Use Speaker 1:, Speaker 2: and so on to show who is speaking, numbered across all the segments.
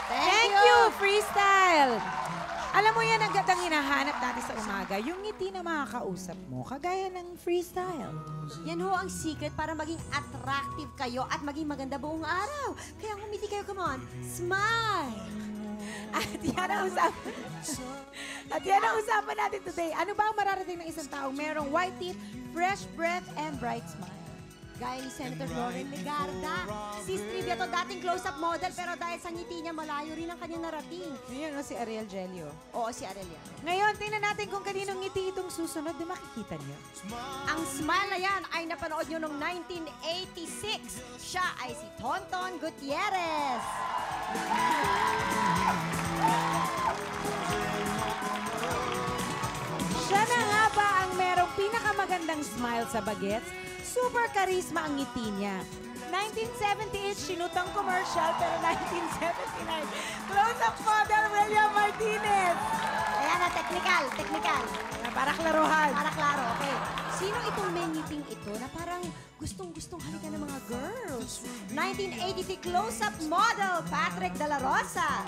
Speaker 1: Thank you, freestyle! Alam mo yan, ang gandang hinahanap natin sa umaga, yung ngiti na makakausap mo, kagaya ng freestyle.
Speaker 2: Yan ho ang secret para maging attractive kayo at maging maganda buong araw. Kaya ngumiti kayo, come on, smile!
Speaker 1: At yan ang usapan natin today. Ano ba ang mararating ng isang taong merong white teeth, fresh breath, and bright smile?
Speaker 2: Gaya ni Senator Lauren Legarda. Si Trivia to dating close-up model pero dahil sa ngiti niya malayo rin ang kanyang narating.
Speaker 1: Yun, no, si Ariel Gelio.
Speaker 2: Oo, si Arelia.
Speaker 1: Ngayon, tingnan natin kung kaninong ngiti itong susunod na makikita niyo.
Speaker 2: Ang smile na yan ay napanood nyo noong 1986. Siya ay si Tonton Gutierrez.
Speaker 1: Siya na nga ba ang merong pinakamagandang smile sa bagets? Super charisma ang ngiti niya. 1978, sinutang commercial, pero 1979, close-up model William Martinez.
Speaker 2: Ayan na, technical.
Speaker 1: Para klaruhan.
Speaker 2: Para klaro, okay. Sino itong may ngiting ito na parang gustong-gustong halikan ng mga girls? 1983 close-up model, Patrick De La Rosa.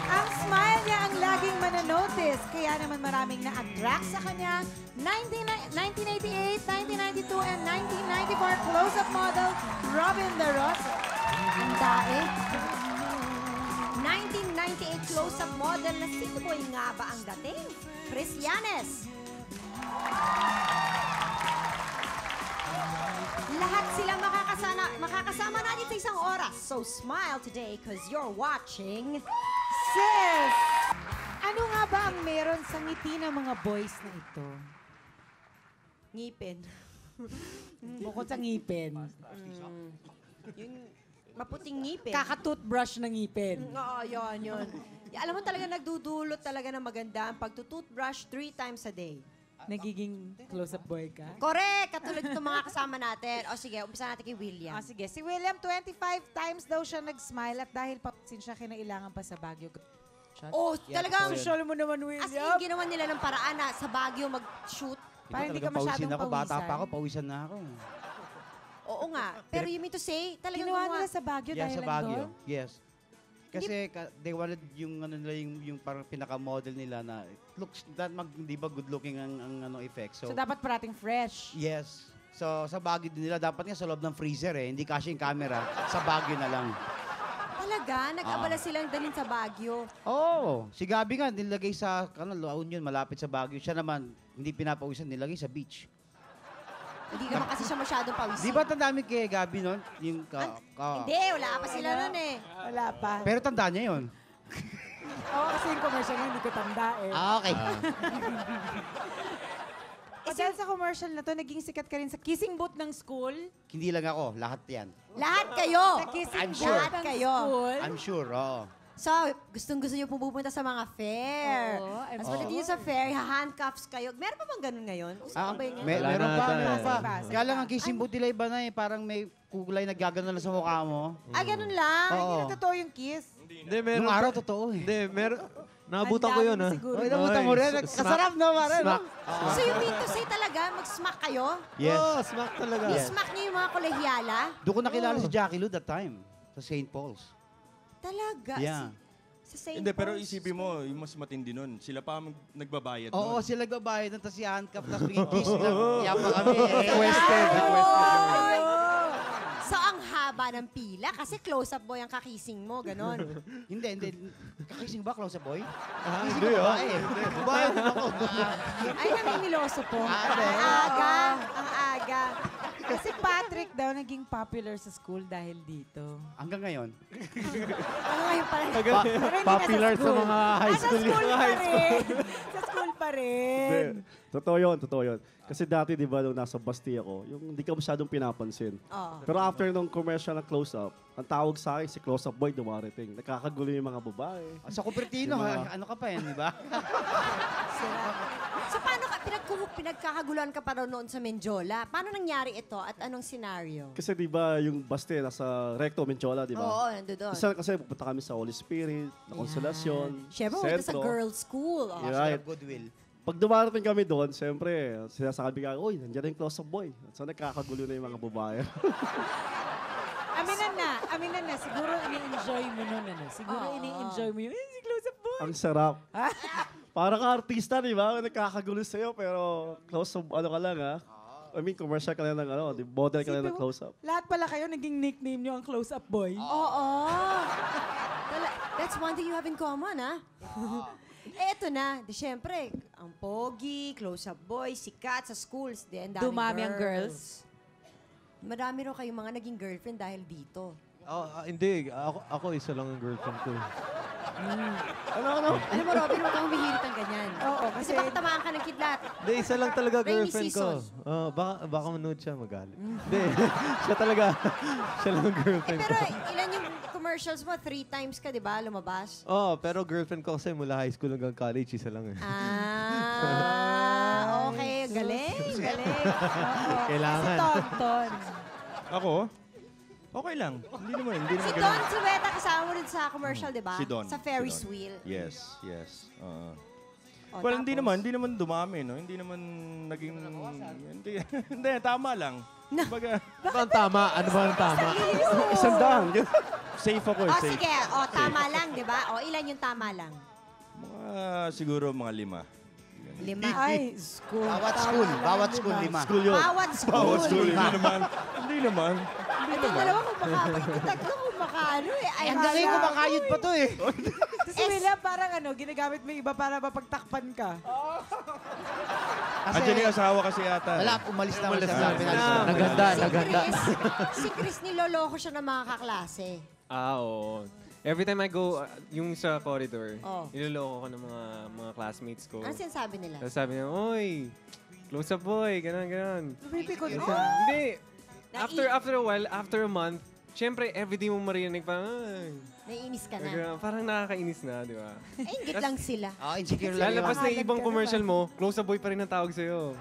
Speaker 1: Ang smile niya ang laging mananotice, kaya naman maraming na-attract sa kanya. 1988, 1992, and 1994 close-up model, Robin De Rosa.
Speaker 2: Ang daig. 1998 close-up model na sino boy nga ba ang dating? Chris Yanes. Lahat silang makakasama natin sa isang oras. So smile today because you're watching...
Speaker 1: Sis! Ano nga ba ang meron sa ngiti ng mga boys na ito?
Speaker 2: Ngipin.
Speaker 1: Bukod sa ngipin.
Speaker 2: Yung maputing ngipin.
Speaker 1: Kaka-toothbrush ng ngipin.
Speaker 2: Oo, yun. Alam mo talaga nagdudulot talaga ng maganda ang pagtutoothbrush 3 times a day.
Speaker 1: Nagiging close-up boy ka?
Speaker 2: Correct! Katulad itong mga kasama natin. O sige, umpisa natin kay William.
Speaker 1: Ah, sige. Si William, 25 times daw siya nag-smile at dahil papasin siya, kinailangan pa sa Baguio.
Speaker 2: Oh, talagang
Speaker 1: Social mo naman,
Speaker 2: as
Speaker 1: William.
Speaker 2: in, ginawa nila ng paraan na sa Baguio mag-shoot.
Speaker 1: Parang hindi ka
Speaker 3: Talagang
Speaker 1: masyadong
Speaker 3: ako. Bata
Speaker 1: pawisan.
Speaker 3: pa ako, pawisan na ako.
Speaker 2: Oo nga. Pero you mean to say, talagang
Speaker 1: Ginawa
Speaker 2: gumawa.
Speaker 1: nila sa Baguio
Speaker 3: Yes,
Speaker 1: dahil
Speaker 3: sa
Speaker 1: lang
Speaker 3: Baguio.
Speaker 1: doon?
Speaker 3: Yes. Kasi they wanted yung ano nila yung parang pinaka-model nila na looks that hindi ba good looking ang ano effect.
Speaker 1: So, dapat parating fresh.
Speaker 3: Yes. So sa Baguio din nila dapat nga sa loob ng freezer hindi kasya yung camera. Sa Baguio na lang.
Speaker 2: Talaga? Nag-abala silang dalhin sa Baguio.
Speaker 3: Oh, si Gabi nga nilagay sa La Union malapit sa Baguio. Siya naman hindi pinapawisan nilagay sa beach.
Speaker 2: Hindi naman kasi siya masyadong pawisin.
Speaker 3: Di ba tandaan mo kay Gabi noon? Yung
Speaker 2: Hindi, wala pa sila nun eh.
Speaker 1: Wala pa.
Speaker 3: Pero tandaan niya 'yon.
Speaker 1: Oo, kasi yung commercial nga, hindi ko tanda eh.
Speaker 3: Okay.
Speaker 1: Dahil sa commercial na to, naging sikat ka rin sa kissing booth ng school.
Speaker 3: Hindi lang ako, lahat 'yan.
Speaker 2: Lahat kayo.
Speaker 1: Sa kissing
Speaker 3: I'm
Speaker 1: booth
Speaker 3: sure.
Speaker 1: ng
Speaker 2: Kayo.
Speaker 1: school.
Speaker 3: I'm sure. Oo.
Speaker 2: So, gustong-gusto niyo pupunta sa mga fair.
Speaker 1: Oo, I'm
Speaker 2: Tapos pagdating niyo sa fair, handcuffs kayo. Meron pa bang ganun ngayon? Gusto
Speaker 3: Ah,
Speaker 2: ba yun?
Speaker 4: Wala
Speaker 3: meron
Speaker 4: na
Speaker 3: pa,
Speaker 4: ata
Speaker 3: meron
Speaker 4: eh.
Speaker 3: pa.
Speaker 1: Basa.
Speaker 3: Kaya lang ang kissing booth nila iba na eh. Parang may kulay na gagano na sa mukha mo.
Speaker 2: Ah, ganun lang?
Speaker 3: Oo.
Speaker 1: Hindi na totoo yung kiss.
Speaker 4: Hindi, meron.
Speaker 3: Nung araw, totoo eh.
Speaker 4: Hindi, meron. Naabutan ko yun, ha?
Speaker 1: Siguro.
Speaker 3: Oy, nabutan mo rin. Kasarap na, Mara.
Speaker 4: Smack.
Speaker 2: So you mean to say talaga, mag-smack kayo?
Speaker 3: Yes.
Speaker 4: Oh, smack talaga.
Speaker 2: I-smack niyo yung mga kolehyala?
Speaker 3: Doon ko nakilala si Jackie Lou that time. Sa St. Paul's.
Speaker 2: Talaga?
Speaker 3: Yeah.
Speaker 2: Sa St.
Speaker 5: Hindi, pero
Speaker 2: Paul's.
Speaker 5: isipin mo, yung mas matindi nun, sila pa ang nagbabayad
Speaker 3: Oo,
Speaker 5: nun.
Speaker 3: sila nagbabayad ng tas si handcuff, tapos biging kiss na. Yapa kami.
Speaker 4: Requested.
Speaker 2: Ay! So ang haba ng pila kasi close-up boy ang kakising mo, ganon.
Speaker 3: Hindi. Kakising ba, close up boy?
Speaker 4: Hindi, oh.
Speaker 3: Babae din ako.
Speaker 2: Ay, namimiloso po.
Speaker 3: Ate.
Speaker 2: Ang aga.
Speaker 1: Kasi Patrick daw naging popular sa school dahil dito.
Speaker 3: Hanggang ngayon.
Speaker 2: Ano ngayon pala?
Speaker 1: Pero hindi na
Speaker 4: Popular sa
Speaker 1: school.
Speaker 4: mga high
Speaker 1: Sa
Speaker 4: school.
Speaker 1: school pa rin. Sa school pa rin.
Speaker 6: Hindi. Totoo yun. Kasi dati, di ba, nung nasa Basti ako, yung hindi ka masyadong pinapansin.
Speaker 2: Oo.
Speaker 6: Pero after nung commercial na close-up, ang tawag sa akin, si close-up boy dumarating. Nakakagulo yung mga babae.
Speaker 3: Sa Cupertino, ano ka pa yan, di ba?
Speaker 2: So paano ka, pinagkakaguluhan ka pa raw noon sa Menjola? Paano nangyari ito at anong senaryo?
Speaker 6: Kasi di ba, yung Basti nasa Recto, Menchola, di ba?
Speaker 2: Oo, nandoon.
Speaker 6: Kasi pupunta kami sa Holy Spirit, na Konsolasyon,
Speaker 2: Siyempre, ito sa
Speaker 6: Sentro.
Speaker 2: girls' school. Oh.
Speaker 6: Yeah. Right.
Speaker 3: Goodwill.
Speaker 6: Pag dumarating kami doon, siyempre, sinasabi ka, uy, nandiyan na yung close-up boy. So nagkakagulo na yung mga babae.
Speaker 1: Aminan na. Siguro ini-enjoy mo nun, ano? Siguro ini-enjoy mo yun. Si close-up boy.
Speaker 6: Ang sarap. Para ka artista, di ba? Nagkakagulo sa'yo, pero close-up, ano ka lang, ha? I mean, commercial ka lang ng, model ka lang ng close-up.
Speaker 1: Lahat pala kayo, naging nickname nyo ang close-up boy.
Speaker 2: Oo. That's one thing you have in common, ha? Eto na. Di syempre, ang pogi, close-up boy, sikat sa schools. Di, ang daming
Speaker 1: Dumami ang girls.
Speaker 2: Marami raw kayong mga naging girlfriend dahil dito.
Speaker 4: Hindi. Ako isa lang ang girlfriend ko.
Speaker 6: Ano?
Speaker 2: Alam mo, Robin, huwag kang humihirit ng ganyan.
Speaker 1: Oo,
Speaker 2: Kasi
Speaker 1: kasi
Speaker 2: baka tamaan ka ng kidlat.
Speaker 4: Hindi, isa lang talaga
Speaker 2: Rainy
Speaker 4: girlfriend ko.
Speaker 2: season.
Speaker 4: Baka manood siya magalit. Hindi. Siya talaga. Siya lang ang girlfriend
Speaker 2: Pero
Speaker 4: ko.
Speaker 2: ilan yung commercials mo? 3 times ka, di ba, lumabas?
Speaker 4: Pero girlfriend ko kasi mula high school hanggang college, isa lang eh.
Speaker 2: Okay. Galing.
Speaker 4: Kailangan.
Speaker 1: si Tonton.
Speaker 5: Ako? Okay lang. Hindi naman
Speaker 2: Si
Speaker 5: ganun.
Speaker 2: Don Sueta kasama mo rin sa commercial, di ba?
Speaker 5: Si Don.
Speaker 2: Sa Ferris wheel.
Speaker 5: Yes.
Speaker 2: O,
Speaker 5: Well, hindi
Speaker 2: tapos?
Speaker 5: naman dumami, no? Hindi naman naging... Hindi, tama lang. Kumbaga,
Speaker 4: Ano ba ang tama? Ano ba ang tama?
Speaker 6: Isang daan.
Speaker 5: safe ako
Speaker 2: O,
Speaker 5: safe.
Speaker 2: sige. O, tama lang, di ba? O, ilan yung tama lang?
Speaker 5: Siguro mga 5.
Speaker 2: 5.
Speaker 1: Ay, school.
Speaker 3: Bawat school, 5.
Speaker 6: School yun.
Speaker 2: Bawat school.
Speaker 5: Hindi naman.
Speaker 2: Itong dalawa kung makapag tatlo kung makaano eh. Ay,
Speaker 3: Ang galing ko makayod pa to eh.
Speaker 1: Si William parang ginagamit mo yung iba para mapagtakpan ka.
Speaker 5: Andiyan yung asawa kasi ata.
Speaker 3: Wala, umalis na.
Speaker 4: Naganda.
Speaker 2: Si Chris niloloko siya ng mga kaklase.
Speaker 7: Oo. Every time I go, yung sa corridor,
Speaker 2: Oh.
Speaker 7: niloloko ko ng mga classmates ko.
Speaker 2: Ano sinasabi nila?
Speaker 7: Tapos sabi niya, oy, close up boy, ganun.
Speaker 1: Lumipikot
Speaker 7: Kasi,
Speaker 1: ka.
Speaker 7: Hindi. After a while, after a month, syempre, everyday mo marinig parang, ay,
Speaker 2: Naiinis ka na.
Speaker 7: parang nakakainis na, di ba?
Speaker 2: Eh, ingit lang sila.
Speaker 3: Insecure lang yun.
Speaker 7: Lalabas na yung
Speaker 1: Mahalad
Speaker 7: ibang
Speaker 1: ka
Speaker 7: commercial mo, close up boy pa rin ang tawag sa'yo.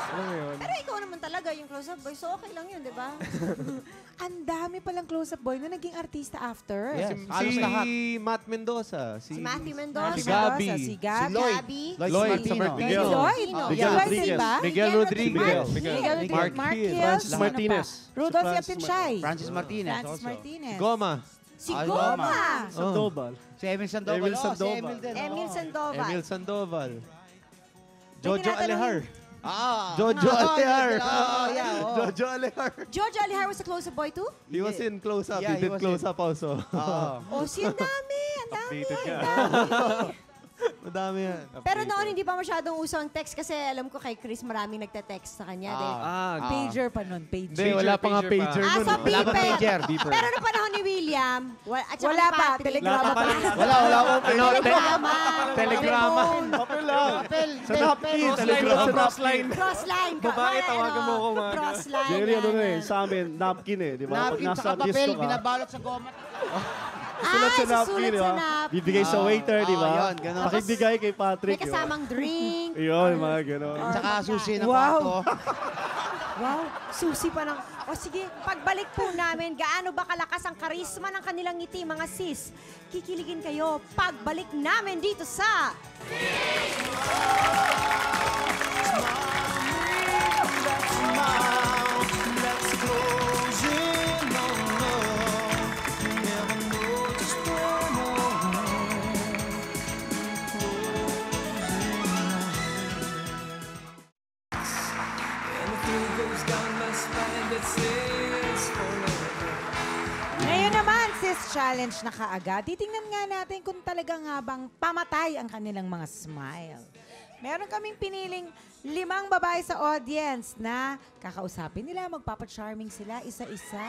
Speaker 7: Alam mo yun?
Speaker 2: Pero ikaw naman talaga yung close-up boy, so okay lang yun, di ba?
Speaker 1: Ang dami palang close-up boy na naging artista after.
Speaker 3: Yes.
Speaker 4: Si
Speaker 3: Halos lahat.
Speaker 4: Matt Mendoza.
Speaker 2: Si Matthew Mendoza.
Speaker 7: Si Gabi.
Speaker 1: Si Gabi.
Speaker 3: Lloyd.
Speaker 2: Gabi.
Speaker 3: Lloyd
Speaker 1: Si
Speaker 3: Martino.
Speaker 1: Miguel. Lloyd.
Speaker 2: Miguel
Speaker 1: Lloyd,
Speaker 6: Rodriguez.
Speaker 1: diba?
Speaker 7: Miguel Rodriguez.
Speaker 1: Miguel
Speaker 4: Mark
Speaker 1: Mark
Speaker 4: Hill.
Speaker 1: Hill.
Speaker 6: Francis
Speaker 1: Sino pa?
Speaker 6: Martinez.
Speaker 1: Rudolph
Speaker 6: Si
Speaker 1: Yapinchay.
Speaker 3: Francis Martinez
Speaker 1: Francis
Speaker 3: also.
Speaker 1: Martinez.
Speaker 4: Goma.
Speaker 2: Si
Speaker 3: Ay,
Speaker 2: Goma.
Speaker 6: Sandoval.
Speaker 3: Si Emil Sandoval.
Speaker 6: Emil
Speaker 3: Oh,
Speaker 6: Sandoval.
Speaker 3: Si Emil din.
Speaker 2: Emil Sandoval.
Speaker 4: Emil Sandoval.
Speaker 1: May
Speaker 4: Jojo
Speaker 1: tinatanong
Speaker 4: Alehar.
Speaker 3: Jojo
Speaker 4: Alehar.
Speaker 3: Yeah.
Speaker 4: Jojo Alehar.
Speaker 2: George Alihar was a close-up boy too?
Speaker 4: He was in close up.
Speaker 3: Yeah,
Speaker 4: He
Speaker 3: he
Speaker 4: did
Speaker 3: was
Speaker 4: close
Speaker 3: in.
Speaker 4: up also.
Speaker 2: Oh, si ang dami. Ang dami.
Speaker 4: Updated ka. Madami yan.
Speaker 2: Pero noon, hindi pa masyadong uso ang text kasi alam ko kay Chris maraming nagte-text sa kanya.
Speaker 1: Pager pa nun. Pager.
Speaker 4: Hindi, wala pa nga pager nun.
Speaker 2: So,
Speaker 3: Wala pa pager.
Speaker 2: Pero noong panahon ni William, at saka
Speaker 1: Wala
Speaker 2: ni
Speaker 1: pa.
Speaker 2: Patrick,
Speaker 1: Telegrama pa.
Speaker 3: Wala.
Speaker 2: Telegrama.
Speaker 4: Telegrama.
Speaker 6: Papel lang.
Speaker 3: Papel.
Speaker 6: Sa napkin. Telegram sa napkin.
Speaker 2: Crossline.
Speaker 7: Babae, tawagan mo ako, mga
Speaker 2: Crossline.
Speaker 6: Jerry, ano na eh, sa amin, napkin eh, di ba? Pag
Speaker 3: Napkin
Speaker 6: nasa
Speaker 3: sa papel,
Speaker 6: disco ka,
Speaker 3: binabalot sa goma.
Speaker 6: sulat sa napkin, di ba? Bibigay sa waiter, di ba?
Speaker 3: yun, ganun.
Speaker 6: Pakibigay kay
Speaker 2: May
Speaker 6: Patrick. di ba?
Speaker 2: kasamang drink.
Speaker 6: Yun, mga gano'n.
Speaker 3: Tsaka susi ng
Speaker 1: Wow.
Speaker 3: kwarto.
Speaker 2: Wow, susi pa ng... O sige, pagbalik po namin, gaano ba kalakas ang karisma ng kanilang ngiti, mga sis? Kikiligin kayo pagbalik namin dito sa...
Speaker 1: Ngayon naman, sis challenge na kaagad. Titingnan nga natin kung talaga nga bang pamatay ang kanilang mga smile. Meron kaming piniling 5 babae sa audience na kakausapin nila, magpapacharming sila isa-isa.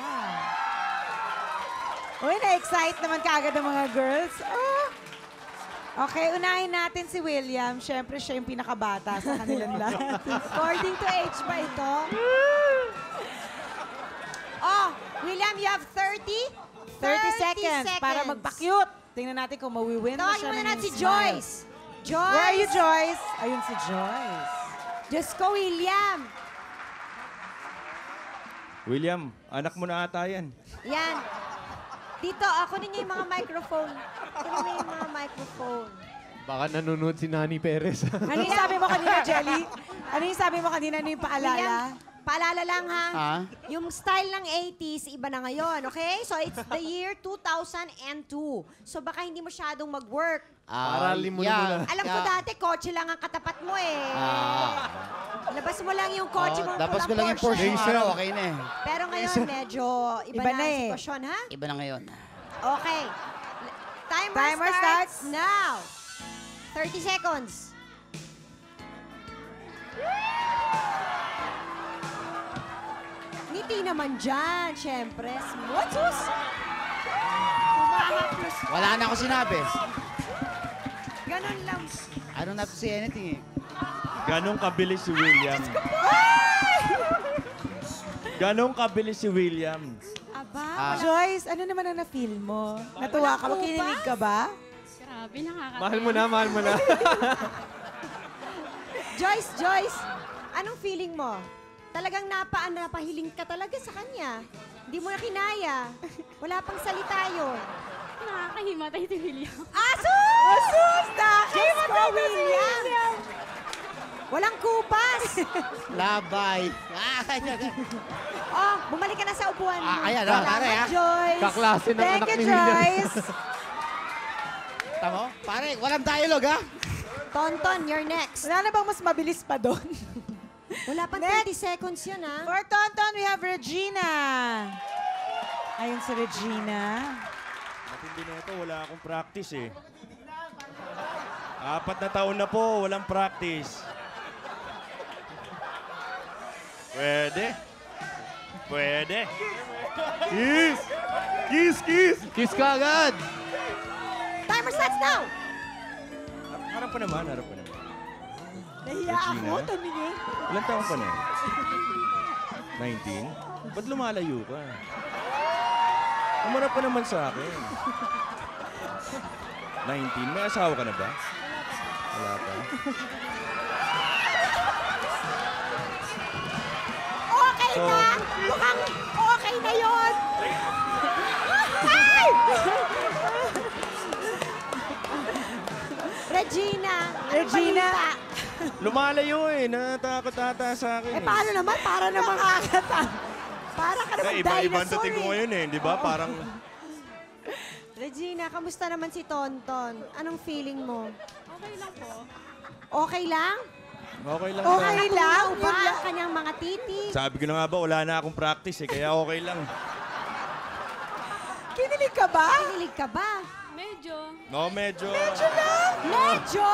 Speaker 1: Uy, na-excite naman kaagad ang mga girls. Oh. Okay, unahin natin si William. Siyempre, siya yung pinakabata sa kanilang lahat. According to age ba ito?
Speaker 2: Oh, William, you have 30?
Speaker 1: 30 seconds para magpa-cute. Tingnan natin kung mawiwin mo
Speaker 2: Tawagin
Speaker 1: siya
Speaker 2: muna
Speaker 1: ng
Speaker 2: natin si
Speaker 1: smile.
Speaker 2: Joyce. Joyce!
Speaker 1: Where are you, Joyce? Ayun si Joyce.
Speaker 2: Diyos ko, William.
Speaker 5: William, anak mo na ata yan.
Speaker 2: Yan. Dito, ako ninyo yung mga microphone. Kunin mo yung mga microphone.
Speaker 4: Baka nanonood si Nani Perez.
Speaker 1: Ano yung sabi mo kanina, Jelly? Ano yung sabi mo kanina? Ano yung paalala?
Speaker 2: William, paalala lang ha.
Speaker 3: Ha?
Speaker 2: Yung style ng 80s, iba na ngayon, okay? So it's the year 2002. So baka hindi masyadong mag-work.
Speaker 4: Aralin mo na muna.
Speaker 2: Alam ko dati, kotse lang ang katapat mo eh. Labas mo lang yung kotse mo.
Speaker 3: Tapos ko
Speaker 2: pulang
Speaker 3: lang yung Porsche ng
Speaker 2: Porsche.
Speaker 3: araw, okay na eh.
Speaker 2: Pero ngayon, medyo iba,
Speaker 1: Iba
Speaker 2: na
Speaker 1: na
Speaker 2: ang
Speaker 1: eh.
Speaker 2: sitwasyon, ha?
Speaker 3: Iba na ngayon.
Speaker 2: Okay. Timer starts now. 30 seconds. Ngiti naman dyan, syempre. Smooth. Humahaplos.
Speaker 3: Wala na ako sinabi.
Speaker 2: Ganun lang.
Speaker 3: I don't have to say anything eh.
Speaker 5: Ganong kabilis si William. Ganong kabilis si William.
Speaker 2: Aba.
Speaker 1: Joyce, ano naman ang na-feel mo? Natuwa ka ba?
Speaker 2: Walang
Speaker 1: Kinilig ka ba?
Speaker 8: Grabe, nakakatawa.
Speaker 7: Mahal mo na.
Speaker 2: Joyce, anong feeling mo? Talagang napahiling ka talaga sa kanya. Hindi mo na kinaya. Wala pang salita yun.
Speaker 8: Nakakahimatay si William.
Speaker 2: Asus!
Speaker 1: Asus!
Speaker 2: Diyos ko,
Speaker 1: Nakakita si
Speaker 2: William! Walang kupas!
Speaker 3: Labay.
Speaker 2: Oh, bumalik ka na sa upuan mo.
Speaker 3: Ayan,
Speaker 2: Salamat,
Speaker 3: pare, ha?
Speaker 2: Joyce.
Speaker 4: Kaklase ng
Speaker 1: Thank
Speaker 4: anak
Speaker 1: you,
Speaker 4: ni William.
Speaker 1: Joyce.
Speaker 3: Tamo? Pare, walang dialogue ha?
Speaker 2: Tonton, you're next.
Speaker 1: Wala na bang mas mabilis pa doon?
Speaker 2: Wala pang 30 seconds yan, ha?
Speaker 1: For Tonton, we have Regina. Ayun si Regina.
Speaker 5: Matindi na ito, wala akong practice eh. 4 na taon na po, walang practice. Pwede. Pwede.
Speaker 6: Kiss! Kiss, kiss!
Speaker 4: Kiss ka agad!
Speaker 2: Timer starts now!
Speaker 5: Harap pa naman, harap pa naman.
Speaker 1: Nahiya
Speaker 5: Regina?
Speaker 1: ako, tumingin.
Speaker 5: Ilan taon ka na? 19? Ba't lumalayo ka? Umarap ka naman sa akin. 19? May asawa ka na ba? Wala pa.
Speaker 2: Okay
Speaker 5: So-
Speaker 2: na! Mukhang okay na yun! Ay! Regina!
Speaker 1: Regina.
Speaker 2: balita?
Speaker 5: Lumalayo eh. Natakot ata sa akin
Speaker 2: Eh, paano naman? Para naman kakata. Para ka naman
Speaker 5: Iba-ibang
Speaker 2: dinosaur
Speaker 5: dating ko
Speaker 2: eh.
Speaker 5: ngayon eh. Di ba? Parang
Speaker 2: Regina, kamusta naman si Tonton? Anong feeling mo?
Speaker 8: Okay lang po.
Speaker 2: Okay lang?
Speaker 5: okay lang.
Speaker 1: Okay
Speaker 5: na.
Speaker 1: lang.
Speaker 2: Totoo ba ang kanyang mga titi?
Speaker 5: Sabi ko na nga ba, wala na akong practice eh. Kaya okay lang.
Speaker 1: Kinilig ka ba?
Speaker 2: Kinilig ka ba?
Speaker 8: Medyo.
Speaker 5: No, medyo.
Speaker 2: Medyo!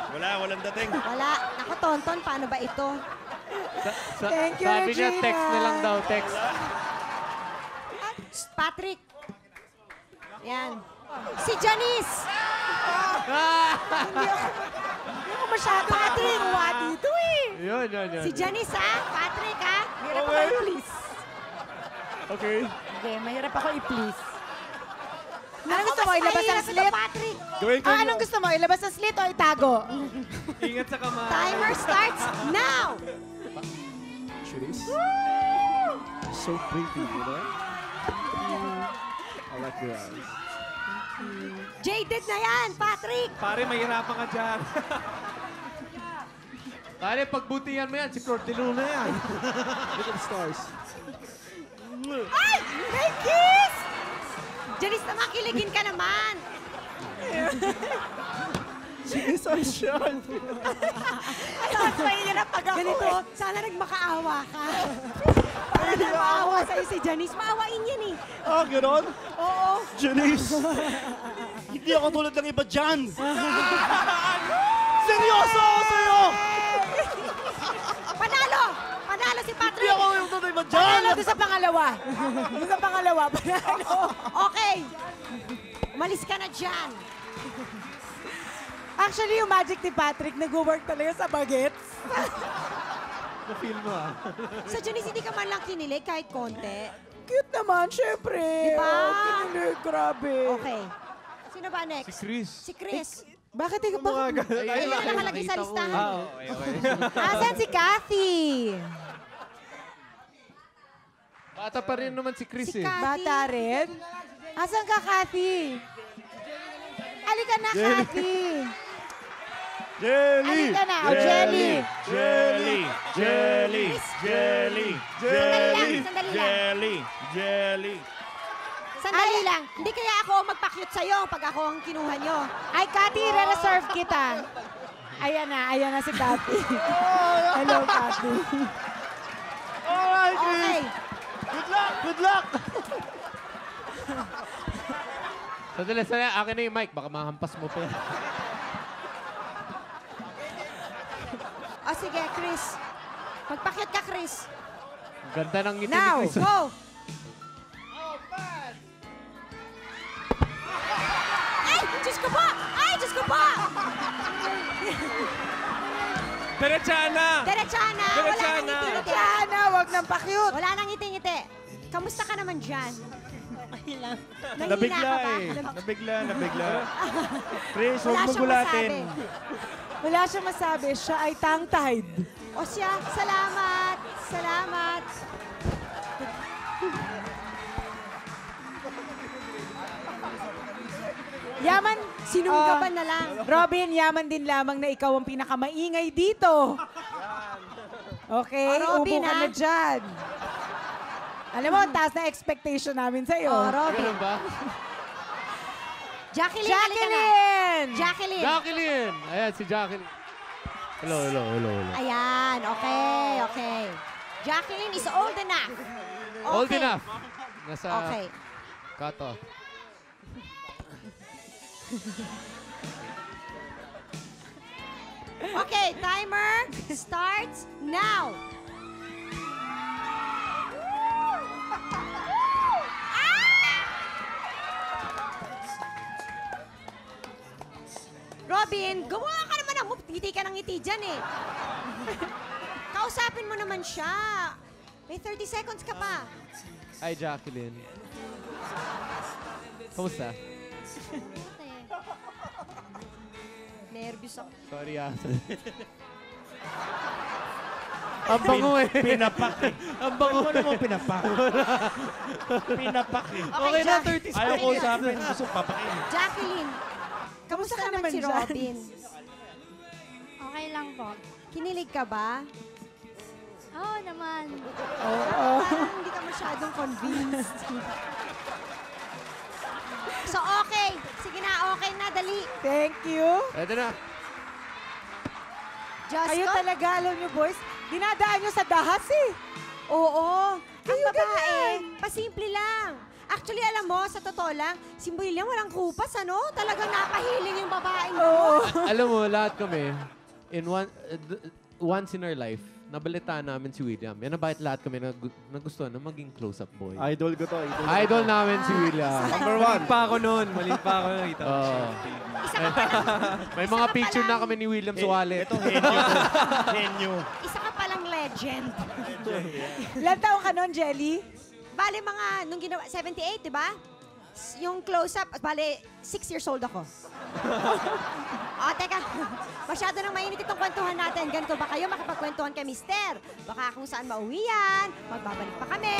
Speaker 5: Wala, walang dating.
Speaker 2: Wala. Ako, Tonton, paano ba ito?
Speaker 1: Thank you,
Speaker 4: Sabi niya,
Speaker 1: Regina.
Speaker 4: text na lang daw, text.
Speaker 2: Patrick. Yan. Si Janice.
Speaker 1: Hindi ako masyado natuwa dito eh.
Speaker 4: Yun.
Speaker 2: Si Janice, ha? Patrick, ha?
Speaker 1: Hirap ako i-please.
Speaker 6: Okay.
Speaker 1: Okay, mahirap ako i-please. Ano
Speaker 2: Ako,
Speaker 1: gusto mo?
Speaker 2: mas
Speaker 1: Ilabas ang
Speaker 2: mahirap ito,
Speaker 1: slit?
Speaker 2: Patrick.
Speaker 6: Gawin ko
Speaker 1: Anong gusto mo? Ilabas ang slit o itago?
Speaker 7: Ingat sa kamay.
Speaker 2: Timer starts now.
Speaker 6: Cherise. So pretty, you know? I like your eyes.
Speaker 2: Jaded na yan, Patrick.
Speaker 7: Pare, mahirapan ka dyan.
Speaker 4: Pare, pagbutihan mo yan, si Flor de Luna yan.
Speaker 6: Look at the stars.
Speaker 2: Ay! May kiss! Janice naman, kiligin ka naman.
Speaker 6: Cherise, I'm sure.
Speaker 2: Mas mahirap pag ako. Ganito, sana nagmakaawa ka. Para na maawa sa'yo si Janice. Maawain yan eh.
Speaker 6: Ah, gano'n?
Speaker 2: Oo.
Speaker 6: Janice! Hindi ako tulad ng iba dyan! Seryoso ako sa'yo!
Speaker 2: Panalo! Panalo si
Speaker 6: Hindi
Speaker 2: Patrick!
Speaker 6: ako yung tulad ng iba dyan!
Speaker 1: Panalo doon sa pangalawa. Doon sa pangalawa, panalo.
Speaker 2: Okay. Umalis ka na dyan.
Speaker 1: Actually, yung magic ni Patrick, nag-work talaga sa bagets.
Speaker 4: Na-feel mo ah.
Speaker 2: Sa Janice, hindi ka man lang kinilig kahit konti.
Speaker 1: Cute naman, syempre.
Speaker 2: Diba?
Speaker 1: Oh, kinilig, grabe.
Speaker 2: Okay. Sino ba next?
Speaker 4: Chris.
Speaker 2: Si Chris.
Speaker 1: Bakit ikaw ba?
Speaker 2: Ayun lang nakalagay sa listahan.
Speaker 7: Okay.
Speaker 1: Asan si Kathy?
Speaker 4: Bata pa rin naman si Chris
Speaker 2: Si
Speaker 4: eh.
Speaker 2: Kathy.
Speaker 1: Bata rin? Asan ka, Kathy? Halika na, Kathy.
Speaker 6: Jelly!
Speaker 1: Halika na. O, Jelly.
Speaker 5: Jelly! Jelly! Jelly! Jelly!
Speaker 2: Sandali lang.
Speaker 5: Jelly! Jelly!
Speaker 2: Sandali lang. Hindi kaya ako magpa-cute sa'yo pag ako ang kinuha nyo.
Speaker 1: Ay, Kathy, re-reserve kita. Ayan na si Kathy. Hello, Kathy.
Speaker 6: Alright,
Speaker 2: Okay.
Speaker 6: Good luck! Good luck!
Speaker 4: Sandali, akin na yung mic. Baka mahampas mo pa yan.
Speaker 2: O sige, Chris. Magpa-cute ka, Chris.
Speaker 4: Ang ganda ng ngiti
Speaker 1: Now,
Speaker 4: ni Chris.
Speaker 2: Go! Ay! Diyos ko po! Ay! Diyos ko po!
Speaker 7: Diretsahan na!
Speaker 2: Diretsahan na! Wala
Speaker 7: Diretsahan
Speaker 2: nang
Speaker 7: na.
Speaker 2: ngiti-ngiti.
Speaker 1: Sana, wag nang pa-cute.
Speaker 2: Wala nang ngiti-ngiti. Kamusta ka naman dyan? Okay lang. Nahihina
Speaker 5: Nabigla
Speaker 2: ka ba?
Speaker 5: eh. Nabigla. Chris,
Speaker 2: Wala
Speaker 5: huwag mo
Speaker 2: siyang
Speaker 5: gulatin.
Speaker 2: masabi.
Speaker 1: Wala siyang masabi. Siya ay tongue-tied.
Speaker 2: O siya, salamat. Salamat.
Speaker 1: Yaman,
Speaker 2: Sinunggaban na lang.
Speaker 1: Robin, yaman din lamang na ikaw ang pinakamaingay dito. Okay,
Speaker 2: Oh, Robin,
Speaker 1: upo ka
Speaker 2: ah.
Speaker 1: na dyan. Alam mo, ang taas na expectation namin sa'yo.
Speaker 2: Oh, Robin.
Speaker 4: Ganun ba?
Speaker 2: Jacqueline, halika na.
Speaker 1: Jacqueline!
Speaker 2: Jacqueline.
Speaker 4: Jacqueline! Ayan, si Jacqueline. Hello.
Speaker 2: Ayan, okay. Jacqueline is old enough. Okay.
Speaker 4: Old enough. Nasa
Speaker 2: Okay.
Speaker 4: cut-off.
Speaker 2: Okay, timer starts now. Robin, gawa ka naman ng move. Ngiti ka ng ngiti dyan eh. Kausapin mo naman siya. May 30 seconds ka pa.
Speaker 4: Hi, Jacqueline. Kamusta?
Speaker 2: Nervous ako.
Speaker 4: Sorry Ang bango eh.
Speaker 5: Pinapak eh.
Speaker 4: Ang bango.
Speaker 5: Ano mo pinapak? Pinapak eh.
Speaker 4: Okay na, 30
Speaker 5: Ayaw ko
Speaker 4: seconds.
Speaker 5: sa amin. Gusto papakin.
Speaker 2: Jacqueline, kamusta
Speaker 1: ka
Speaker 2: naman
Speaker 1: naman
Speaker 2: si
Speaker 1: dyan?
Speaker 2: Robin?
Speaker 8: Okay lang po.
Speaker 2: Kinilig ka ba?
Speaker 8: Oo naman.
Speaker 2: Parang hindi ka masyadong convinced. So, okay. Sige na, okay na. Dali.
Speaker 1: Thank you.
Speaker 4: Ito na.
Speaker 1: Kayo
Speaker 2: Josco?
Speaker 1: talaga, alam niyo, boys, dinadaan niyo sa dahas eh.
Speaker 2: Oo. Ang babae,
Speaker 1: ganyan.
Speaker 2: pasimple lang. Actually, alam mo, sa totoo lang, si William walang kupas, ano? Talagang napahiling yung babaeng
Speaker 1: Oo.
Speaker 4: Alam mo, lahat kami, once in our life, nabalitaan namin si William. Yan na bakit lahat kami nagustuhan na maging close-up boy.
Speaker 6: Idol ko to.
Speaker 4: Idol namin si William.
Speaker 6: Number one.
Speaker 7: Mali pa ako nakita.
Speaker 4: Oo.
Speaker 2: Isa ka palang,
Speaker 4: May mga picture na kami ni William sa wallet.
Speaker 5: Ito, henyo. Henyo.
Speaker 2: isa ka palang legend.
Speaker 1: Ilan taong ka nun, Jelly?
Speaker 2: Bale, mga, nung ginawa, 78, di ba? Yung close-up, bale, 6 years old ako. Teka. Masyado nang mainit itong kwentuhan natin. Ganito ba kayo makipagkwentuhan kay Mister? Baka kung saan mauwi yan. Magbabalik pa kami.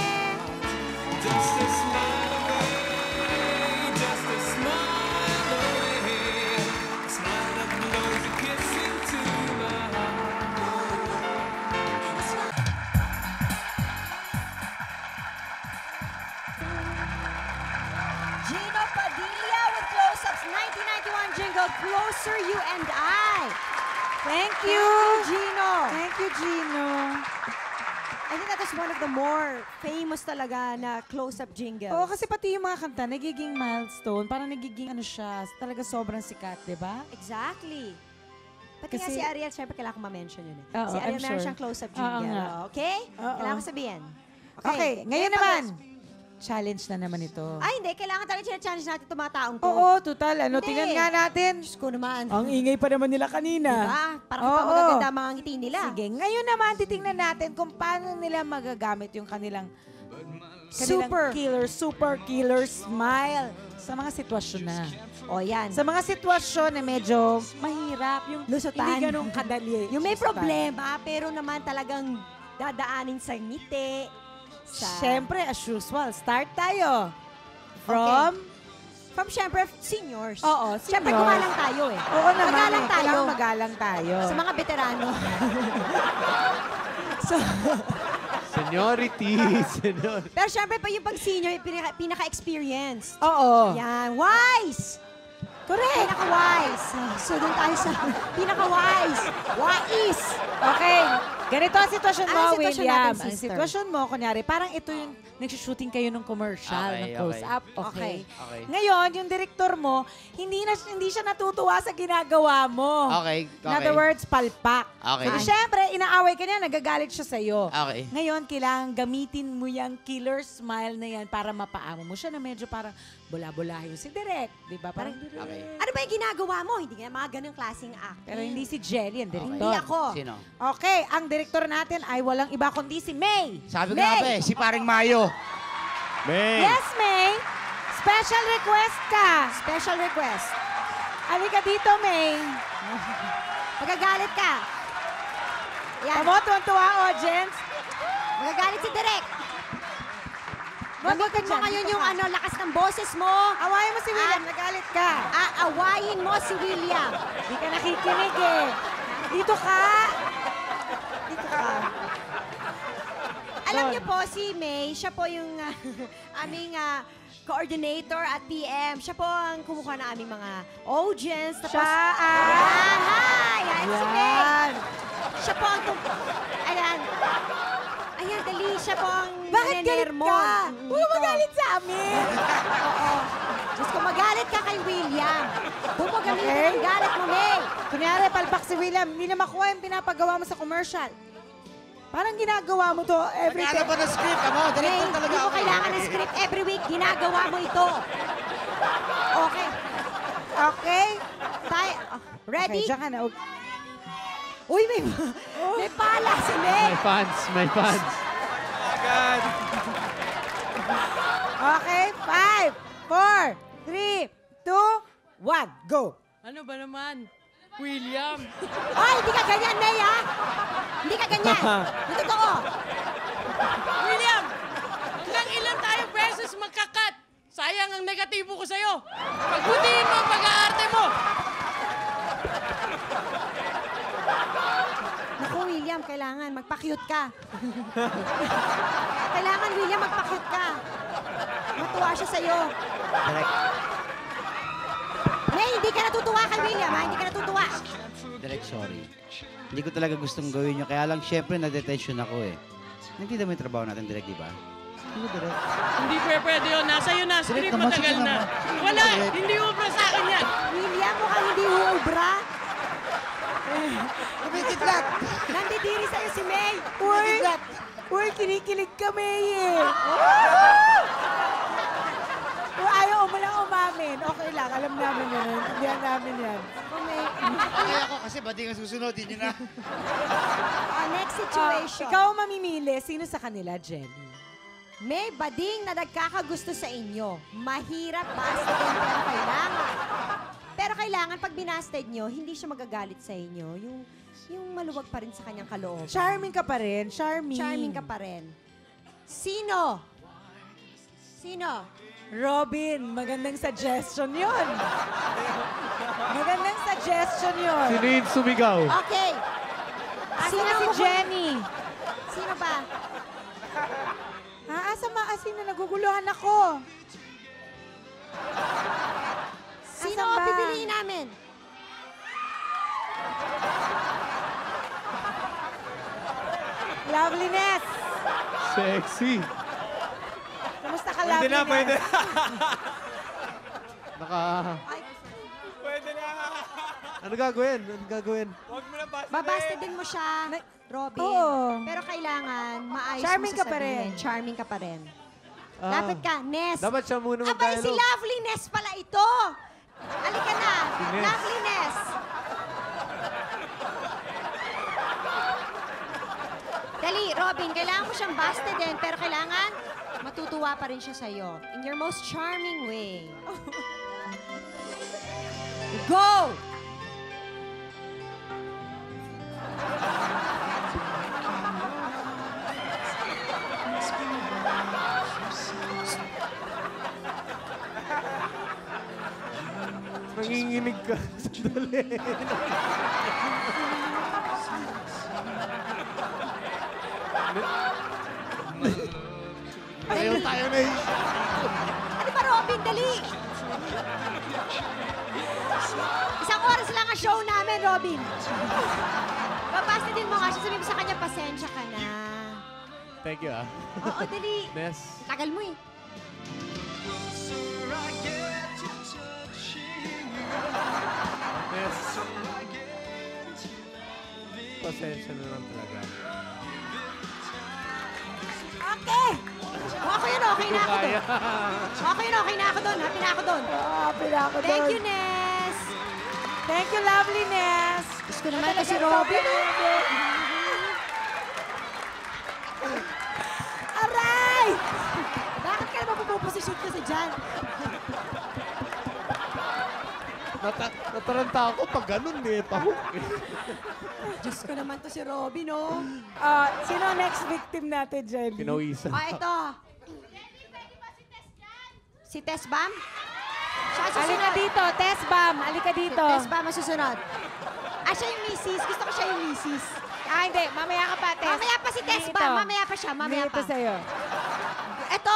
Speaker 2: Gino Padilla with close-ups 1991 jingle, Closer You and I.
Speaker 1: Thank
Speaker 2: Thank you, Gino.
Speaker 1: Thank you, Gino.
Speaker 2: I think that was one of the more famous talaga na close-up jingles.
Speaker 1: Oo, kasi pati yung mga kanta, nagiging milestone. Parang nagiging ano siya, talaga sobrang sikat, di ba?
Speaker 2: Exactly. Pati nga
Speaker 1: Kasi-
Speaker 2: si Ariel, syempre kailangan ko ma-mention yun eh.
Speaker 1: Oo,
Speaker 2: Si Ariel
Speaker 1: I'm
Speaker 2: meron
Speaker 1: sure.
Speaker 2: siyang close-up
Speaker 1: Oo
Speaker 2: jingle.
Speaker 1: nga.
Speaker 2: Okay?
Speaker 1: Oo.
Speaker 2: Kailangan ko sabihin.
Speaker 1: Okay, ngayon
Speaker 2: Kaya
Speaker 1: naman.
Speaker 2: pag-
Speaker 1: Challenge na naman ito.
Speaker 2: Ay, hindi. Kailangan talaga challenge natin itong mga taong to.
Speaker 1: Oo, total. Ano,
Speaker 2: Hindi.
Speaker 1: tingnan nga natin.
Speaker 2: Diyos ko naman.
Speaker 1: Ang ingay pa naman nila kanina.
Speaker 2: Diba? Parang
Speaker 1: Oo.
Speaker 2: pa magaganda ang mga ngiti nila.
Speaker 1: Sige, ngayon naman titingnan natin kung paano nila magagamit yung kanilang super killer smile sa mga sitwasyon na.
Speaker 2: O yan.
Speaker 1: Sa mga sitwasyon na medyo mahirap, yung
Speaker 2: Lusutan.
Speaker 1: hindi ganun kadali.
Speaker 2: Yung may
Speaker 1: Lusutan.
Speaker 2: problema, pero naman talagang dadaanin sa ngiti.
Speaker 1: Siyempre, as usual, start tayo. From
Speaker 2: From syempre, seniors.
Speaker 1: Oo,
Speaker 2: Syempre,
Speaker 1: seniors.
Speaker 2: kumalang tayo eh.
Speaker 1: Oo naman.
Speaker 2: Magalang tayo.
Speaker 1: Kailangan magalang tayo.
Speaker 2: Sa mga veterano.
Speaker 4: Seniority.
Speaker 2: Pero syempre, pa yung pag-senior, yung pinaka-experienced.
Speaker 1: Oo.
Speaker 2: Yan. Wise!
Speaker 1: Correct.
Speaker 2: Pinaka-wise. So, doon tayo sa pinaka-wise. Wise!
Speaker 1: Okay. Ganito ang sitwasyon mo,
Speaker 2: Ano ang sitwasyon
Speaker 1: William.
Speaker 2: natin,
Speaker 1: Ang
Speaker 2: sister?
Speaker 1: sitwasyon mo, kunyari, parang ito yung nagsushooting kayo ng commercial,
Speaker 3: Okay,
Speaker 1: ng close-up.
Speaker 2: Okay.
Speaker 3: Okay.
Speaker 1: Ngayon, yung director mo, hindi siya natutuwa sa ginagawa mo.
Speaker 3: Okay.
Speaker 1: In other words, palpak.
Speaker 3: Okay.
Speaker 1: So, syempre, inaaway ka niya, nagagalit siya sa'yo.
Speaker 3: Okay.
Speaker 1: Ngayon, kailangan gamitin mo yung killer smile na yan para mapaamo mo siya na medyo parang bula-bulahin si Direk. Di ba? Parang,
Speaker 3: Okay.
Speaker 2: Ano ba yung ginagawa mo? Hindi nga mga ganong klaseng acting.
Speaker 1: pero hindi si Jelly ang
Speaker 2: Hindi
Speaker 1: director.
Speaker 2: ako.
Speaker 3: Sino?
Speaker 1: Okay, ang direktor natin ay walang iba kundi si May.
Speaker 3: Sabi ko
Speaker 1: May!
Speaker 3: nga ba eh, si paring Mayo.
Speaker 5: May!
Speaker 1: Yes, May. Special request ka.
Speaker 2: Special request.
Speaker 1: Halika dito, May.
Speaker 2: Magagalit ka. Yan.
Speaker 1: Tamo, tuwan-tuwa, audience.
Speaker 2: Magagalit si Direk.
Speaker 1: Wag ka
Speaker 2: Gamitin mo
Speaker 1: dyan.
Speaker 2: ngayon
Speaker 1: Dito
Speaker 2: yung
Speaker 1: ka.
Speaker 2: lakas ng boses mo.
Speaker 1: Awayin mo si William, nagalit ka.
Speaker 2: Aawayin mo si William.
Speaker 1: Hindi ka nakikinig eh. Dito ka. Dito ka.
Speaker 2: Alam
Speaker 1: Doon.
Speaker 2: niyo po, si May, siya po yung aming coordinator at PM. Siya po ang kumukuha ng aming mga audience. Tapos,
Speaker 1: Siya ang...
Speaker 2: Yan, hi! Yan si May.
Speaker 1: Yan.
Speaker 2: Siya po ang... Ayan. Ayan, dali. Siya po ang
Speaker 1: Bakit galit
Speaker 2: nanenermon.
Speaker 1: ka?
Speaker 2: Mm,
Speaker 1: Huwag
Speaker 2: dito.
Speaker 1: magalit sa amin.
Speaker 2: Oo. Diyos ko, magalit ka kay William. Huwag mo gamitin
Speaker 1: Okay.
Speaker 2: ang galit mo, May.
Speaker 1: Kunyari, palpak si William, hindi na makuha yung pinapagawa mo sa commercial. Parang ginagawa mo to every
Speaker 3: Nagkala ba ng script? Amo,
Speaker 2: May,
Speaker 3: director talaga
Speaker 2: hindi mo
Speaker 3: ako.
Speaker 2: kailangan ng script. Every week, ginagawa mo ito. Okay.
Speaker 1: Okay?
Speaker 2: Tayo. Ready?
Speaker 1: Okay, diyan ka na.
Speaker 2: Uy, may pala si May.
Speaker 4: My fans.
Speaker 7: Agad.
Speaker 1: Okay, 5, 4, 3, 2, 1, go!
Speaker 9: Ano ba naman? William,
Speaker 2: Ay, hindi ka ganyan, May, ha? Hindi ka ganyan. Yung totoo.
Speaker 9: William! Ilang ilan tayo beses magkakat. Sayang ang negatibo ko sa'yo. Pagbutihin mo ang pag-aarte mo.
Speaker 2: Naku, William, kailangan magpa-cute ka. Kailangan, William, magpa-cute ka. Matuwa siya sa'yo.
Speaker 3: Direct,
Speaker 2: May, hindi ka natutuwa kay William, ha? Hindi ka natutuwa.
Speaker 3: direct, sorry. Hindi ko talaga gustong gawin yun. Kaya lang, syempre, na-detention ako eh. Nagtita mo yung trabaho natin, direct, di ba? Hindi, direct.
Speaker 9: Hindi pwede yun. Nasa iyo na. Script
Speaker 3: naman,
Speaker 9: matagal
Speaker 3: sige
Speaker 9: na.
Speaker 3: naman.
Speaker 9: Wala.
Speaker 3: Direct.
Speaker 9: Hindi ubra sa akin yan.
Speaker 2: William, mukhang hindi huubra.
Speaker 3: Kumikidlat!
Speaker 2: Nandidiri sa'yo si May.
Speaker 1: Uy, kinikilig kami eh. Ayaw mo lang umamin. Okay lang, alam namin yan. Intindihan namin yan.
Speaker 3: Kaya ako kasi ba di nga susunod, hindi nyo na.
Speaker 2: Next situation.
Speaker 1: Ikaw ang mamimili. Sino sa kanila, Jenny?
Speaker 2: May bading na nagkakagusto sa inyo. Mahirap bastahin pero kailangan. Pero kailangan pag binasted nyo, hindi siya magagalit sa inyo. Yung maluwag pa rin sa kanyang kaloob.
Speaker 1: Charming ka pa rin. Charming.
Speaker 2: Charming ka pa rin. Sino?
Speaker 1: Robin, magandang suggestion yun. Magandang suggestion yun.
Speaker 4: Sino yung sumigaw?
Speaker 2: Okay.
Speaker 1: Sino si Jenny?
Speaker 2: Sino ba?
Speaker 1: Sino? Naguguluhan ako.
Speaker 2: Sino
Speaker 1: Asan
Speaker 2: ang
Speaker 1: ba?
Speaker 2: pipiliin namin?
Speaker 1: Loveliness.
Speaker 4: Sexy.
Speaker 1: Kumusta ka,
Speaker 7: Pwede na,
Speaker 1: Loveliness?
Speaker 7: pwede. Pwede na.
Speaker 4: Ano gagawin? Ano gagawin?
Speaker 7: Huwag mo na basta.
Speaker 2: Babastedin mo siya, Robin.
Speaker 1: Oo.
Speaker 2: Pero kailangan maayos
Speaker 1: Charming
Speaker 2: mo
Speaker 1: ka pa
Speaker 2: sasabihin.
Speaker 1: rin.
Speaker 2: Charming ka pa rin.
Speaker 4: Ah.
Speaker 2: Lapit ka, Ness.
Speaker 4: Dapat siya muna
Speaker 2: Abay, si
Speaker 4: mag-dialogue.
Speaker 2: Loveliness pala ito. Halika na.
Speaker 4: Si Ness.
Speaker 2: Loveliness. Dali, Robin, kailangan mo siyang busted din, pero kailangan matutuwa pa rin siya sa'yo. In your most charming way. Go!
Speaker 7: Nanginginig ka. Sandali.
Speaker 4: Ayaw tayo na yun.
Speaker 2: Ano ba, Robin? Dali! Isang oras lang ang show namin, Robin. Babasa din mo nga siya. Sabihin mo sa kanya, pasensya ka na.
Speaker 4: Thank you, ah.
Speaker 2: Oo, dali.
Speaker 4: Ness.
Speaker 2: Tagal mo eh.
Speaker 4: Ness. Pasensya na lang talaga.
Speaker 2: Okay! Okay na ako doon. Okay na ako doon. Happy na ako doon.
Speaker 1: Happy na ako
Speaker 2: Thank
Speaker 1: doon.
Speaker 2: you, Ness.
Speaker 1: Thank you, lovely Ness.
Speaker 2: Gusto naman ito si Robin. Aray! Bakit ka naman pupuposisyon kasi dyan?
Speaker 4: Nataranta ako pag ganun eh. Pahuk eh.
Speaker 2: Diyos ko naman to si Robin, oh.
Speaker 1: Sino ang next victim natin, Jelly?
Speaker 4: Pinawisan.
Speaker 2: Ito. Si Tess Bam? Siya ang
Speaker 1: Alika
Speaker 2: susunod.
Speaker 1: dito, Tess Bam. Alika
Speaker 2: Si
Speaker 1: dito.
Speaker 2: Tess Bam ang susunod. Siya yung misis. Gusto ko siya yung misis.
Speaker 1: Hindi. Mamaya ka pa, Tess.
Speaker 2: Mamaya pa si Tess
Speaker 1: Dito.
Speaker 2: Bam. Mamaya pa siya. Mamaya
Speaker 1: Dito
Speaker 2: pa.
Speaker 1: sa'yo.
Speaker 2: Ito,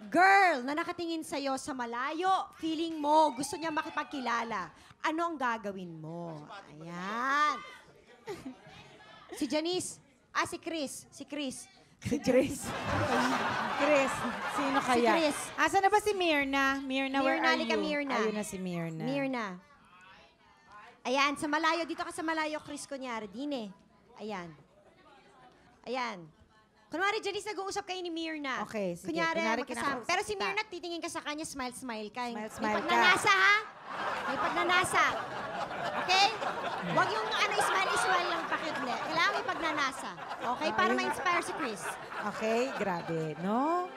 Speaker 2: girl na nakatingin sa'yo sa malayo, feeling mo, gusto niya makipagkilala. Ano ang gagawin mo? Ayan. Si Janice. Si Chris. Si Chris.
Speaker 1: Si Chris. Chris. Sino kaya?
Speaker 2: Chris.
Speaker 1: Asan na ba si Mirna? Mirna, where
Speaker 2: Mirna,
Speaker 1: are
Speaker 2: halika,
Speaker 1: you?
Speaker 2: Mirna.
Speaker 1: Ayun na si Mirna.
Speaker 2: Mirna. Ayan, sa malayo. Dito ka sa malayo, Chris, kunyari. Dine. Ayan. Ayan. Kunwari, Janice, nag-uusap kayo ni Mirna.
Speaker 1: Okay, sige.
Speaker 2: Kunyari,
Speaker 1: Kunwari,
Speaker 2: magkasama.
Speaker 1: kinakausap
Speaker 2: Pero si
Speaker 1: kita.
Speaker 2: Mirna, titingin ka sa kanya, smile-smile ka.
Speaker 1: Smile,
Speaker 2: May
Speaker 1: smile ka.
Speaker 2: pagnanasa, ha? May pagnanasa. Okay? Huwag yung smile-smile lang pakit. Kailangan may pagnanasa. Okay? Para ma-inspire si Chris.
Speaker 1: Okay, grabe. No?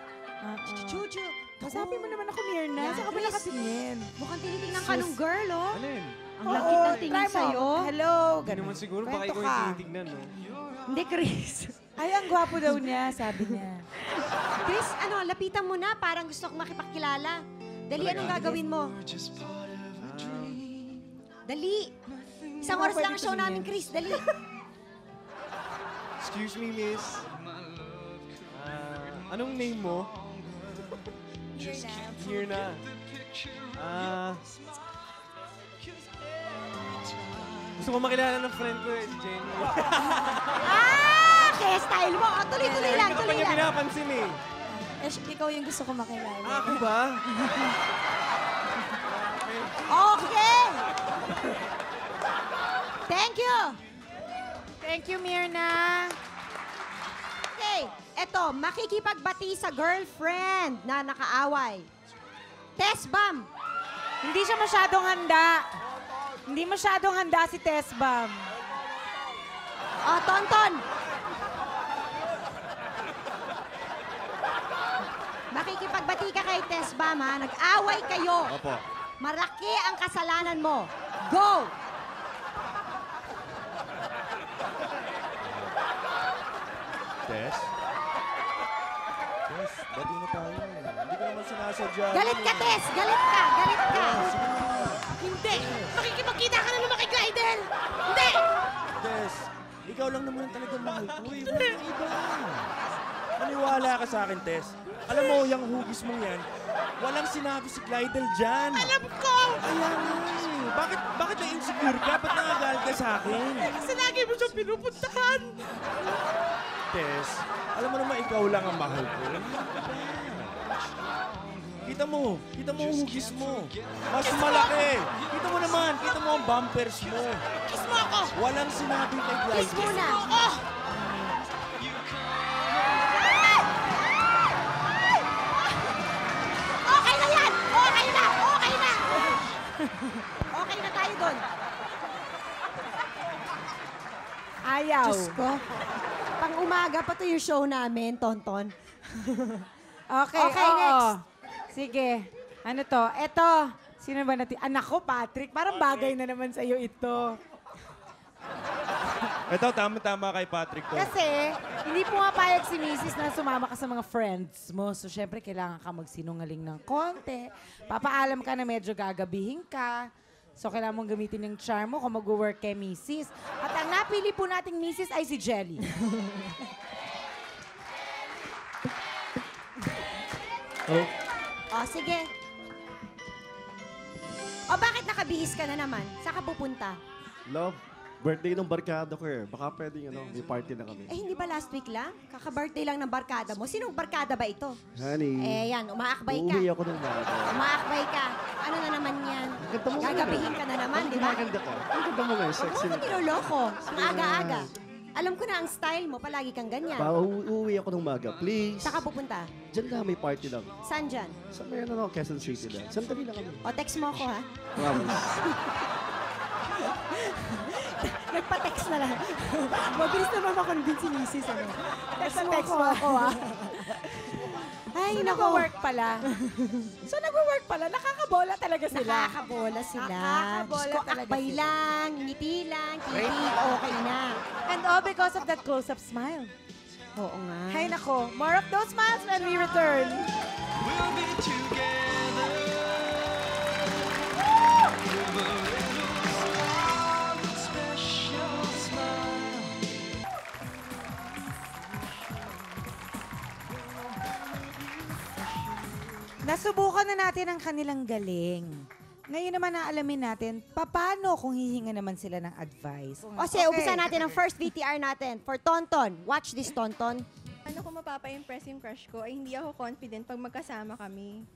Speaker 2: Chuchu.
Speaker 1: Kasabi mo naman ako, Mirna.
Speaker 2: Yan,
Speaker 1: Saan ka ba
Speaker 2: Chris.
Speaker 1: nakatingin?
Speaker 2: Mukhang tinitingnan ka nung girl, oh.
Speaker 7: Ano yun?
Speaker 2: Ang lakit ng tingin
Speaker 1: try mo.
Speaker 2: sa'yo.
Speaker 1: Hello.
Speaker 7: Hindi
Speaker 1: Ganun.
Speaker 7: naman siguro, baka
Speaker 1: Kwento
Speaker 7: ikaw
Speaker 1: ka.
Speaker 7: yung tinitignan, no?
Speaker 2: Hindi, Chris.
Speaker 1: Ay, ang gwapo daw niya, sabi niya.
Speaker 2: Chris, lapitan mo na. Parang gusto kong makipagkilala. Dali, anong gagawin mo? Dali. Isang oras lang ang show namin, Chris. Dali.
Speaker 7: Excuse me, miss. Anong name mo? Mirna. Gusto ko makilala ng friend ko, si Jenny.
Speaker 2: Kaya style mo. Tuloy-tuloy lang,
Speaker 7: Hindi ko pa
Speaker 2: tuloy
Speaker 7: niya
Speaker 2: lang.
Speaker 7: pinapansin eh.
Speaker 1: Ikaw yung gusto ko makilala.
Speaker 7: Ako ba?
Speaker 2: Okay. Thank you.
Speaker 1: Thank you, Mirna.
Speaker 2: Okay, eto, makikipagbati sa girlfriend na nakaaway. Tess Bam.
Speaker 1: Hindi siya masyadong handa. Hindi masyadong handa si Tess Bam.
Speaker 2: Tonton. Makikipagbati ka kay Tess Bam, ha? Nag-away kayo.
Speaker 5: Opo.
Speaker 2: Malaki ang kasalanan mo. Go!
Speaker 5: Tess? Tess, bati na tayo. Hindi ko naman sinasadya.
Speaker 2: Galit ka, Tess! Galit ka! Galit ka!
Speaker 9: Hindi! Makikipagkita ka na naman kay Glidel! Hindi!
Speaker 5: Tess, ikaw lang naman talaga mahal ko. Iba na iba. Maniwala ka sa akin, Tess. Alam mo, yung hugis mong yan, walang sinabi si Glidel dyan.
Speaker 9: Alam ko!
Speaker 5: Ayan nga eh. Bakit na-insecure ka? Ba't nangagalit ka sa akin?
Speaker 9: Kasi lagi mo siyang pinupuntahan!
Speaker 5: Tess, alam mo naman ikaw lang ang mahal ko. Kita mo ang hugis mo. Mas malaki. Kita mo ang bumpers mo.
Speaker 9: Kiss mo ako!
Speaker 5: Walang sinabi kay Glidel.
Speaker 2: Kiss muna.
Speaker 9: Oo!
Speaker 2: Okay na yan! Okay na! Okay na! Okay na tayo doon.
Speaker 1: Ayaw.
Speaker 2: Diyos ko. Pang umaga pa to yung show namin, Tonton.
Speaker 1: Okay,
Speaker 2: Okay,
Speaker 1: oo.
Speaker 2: next.
Speaker 1: Sige. Ano to? Eto. Sino ba natin? Anak ko, Patrick. Parang bagay na naman sa'yo ito.
Speaker 5: Ito, tama-tama kay Patrick to.
Speaker 1: Kasi, Hindi pumapayag si Mrs. na sumama ka sa mga friends mo. So, syempre, kailangan ka magsinungaling ng konti. Papaalam ka na medyo gagabihin ka. So, kailangan mong gamitin yung charm mo kung mag-work kay Mrs. At ang napili po nating Mrs. ay si Jelly.
Speaker 2: O, sige. O, bakit nakabihis ka na naman? Saan ka pupunta?
Speaker 6: Love, birthday ng barkada ko eh. Baka pwedeng may party na kami.
Speaker 2: Eh, hindi ba last week lang? Kaka-birthday lang ng barkada mo. Sinong barkada ba ito?
Speaker 6: Honey,
Speaker 2: Eh, yan. Umaakbay ka.
Speaker 6: uuwi ako ng bata.
Speaker 2: Umaakbay ka. Ano na naman yan?
Speaker 6: Ganda mo
Speaker 2: Gagabihin ka na naman, di ba?
Speaker 6: Maganda ka. Ang ganda mo ngayon,
Speaker 2: Huwag
Speaker 6: sexy
Speaker 2: mo
Speaker 6: na.
Speaker 2: niloloko. Ang aga-aga. Alam ko na ang style mo. Palagi kang ganyan.
Speaker 6: Uuwi ako ng maga, please.
Speaker 2: Saan ka pupunta?
Speaker 6: Diyan lang, may party lang.
Speaker 2: Saan dyan?
Speaker 6: Sa may Quezon City lang. Sandali lang kami.
Speaker 2: O, text mo ako, ha?
Speaker 6: Promise.
Speaker 2: Nagpa-text na lang. Mabilis naman makonvince si Mrs. Ano? Text mo ako, ha? Ay,
Speaker 1: So,
Speaker 2: nako.
Speaker 1: nag-work pala. So, nag-work pala. Nakakabola talaga sila.
Speaker 2: Nakakabola sila.
Speaker 1: Nakakabola
Speaker 2: Diyos ko,
Speaker 1: talaga
Speaker 2: akbay
Speaker 1: sila.
Speaker 2: lang, ngiti lang, kiki, okay na.
Speaker 1: And all because of that close-up smile.
Speaker 2: Oo nga.
Speaker 1: Hay nako, more of those smiles when we return. Nasubukan na natin ang kanilang galing. Ngayon naman naalamin natin, paano kung hihinga naman sila ng advice.
Speaker 2: O sige, umpisa natin ang first VTR natin for Tonton. Watch this, Tonton.
Speaker 10: Ano kung mapapa-impress yung crush ko, ay hindi ako confident pag magkasama kami.